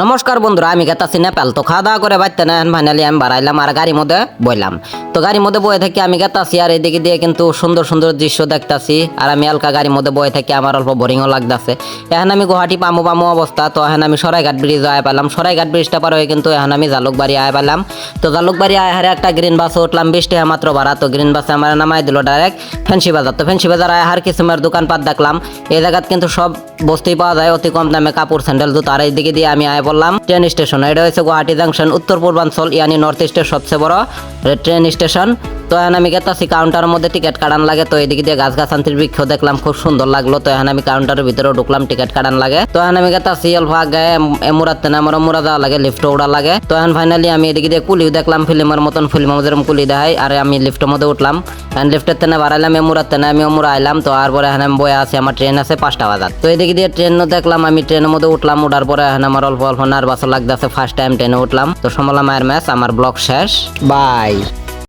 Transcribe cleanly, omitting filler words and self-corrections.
নমস্কার বন্ধুরা, আমি গেতাছি নেপাল। তো খাওয়া দাওয়া করে বাড়তে না ফাইনালি আমি বাড়াইলাম আর গাড়ির মধ্যে বইলাম। তো গাড়ির মধ্যে বয়ে থেকে আমি গেতাছি আর এদিকে দিয়ে কিন্তু সুন্দর সুন্দর দৃশ্য দেখতাছি। আর আমি হালকা গাড়ির মধ্যে বয়ে থেকে আমার অল্প বোরিংও লাগতেছে। এখন আমি গুয়াহাটি পামু পামু অবস্থা। তো এখন আমি সরাইঘাট ব্রিজ আয় পেলাম। সরাইঘাট ব্রিজটা পার হয়ে কিন্তু এখন আমি জালুকবাড়ি আয় পেলাম। তো জালুকবাড়ি আয় হারে একটা গ্রিন বাসে উঠলাম, 20 টাকা মাত্র ভাড়া। তো গ্রিন বাসে আমার নামাই দিল ডাইরেক্ট ফ্যান্সি বাজার। তো ফ্যান্সি বাজার আয় হার কিসিমের দোকানপাট দেখলাম। এই জায়গাত কিন্তু সব বস্তুই পাওয়া যায় অতি কম দামে, কাপড় স্যান্ডেল জুতো। আর এইদিকে দিয়ে আমি আয় বললাম ট্রেন স্টেশন। এটা হচ্ছে গুয়াহাটি জাংশন, উত্তর পূর্বাঞ্চল ইয়ানি নর্থ ইস্টের সবচেয়ে বড় ট্রেন স্টেশন। তো এখন আমি গেতাছি কাউন্টারের মধ্যে টিকিট কাটান লাগে। তো এদিকে দিয়ে গাছান্তির বৃক্ষ দেখলাম, খুব সুন্দর লাগলো। তো এখন আমি কাউন্টারের ভিতরে ঢুকলাম, টিকিট কাটান লাগে। তো এখন আমি গেতাছি অল্প আগে এমুরাতে না, আমার মুরা যাওয়া লাগে, লিফটে উড়া লাগে। তো এখন ফাইনালি আমি এদিকে দিয়ে কুলিও দেখলাম, ফিল্মের মতন, ফিল্মের যেরকম কুলি দেখায়। আর আমি লিফটের মধ্যে উঠলাম, এখন লিফটের তেনে বাড়াইলাম এমুরাতে না, আমি এমুরা আইলাম। তো আর পরে এখন আমি বয়ে আছি, আমার ট্রেন আছে 5টা বাজার। তো এদিকে দিয়ে ট্রেনও দেখলাম, আমি ট্রেনের মধ্যে উঠলাম। উঠার পরে এখন আমার অল্প অল্প নার্ভাসও লাগতেছে, ফার্স্ট টাইম ট্রেনে উঠলাম। তো সমলা মায়ের ম্যাচ, আমার ব্লগ শেষ, বাই।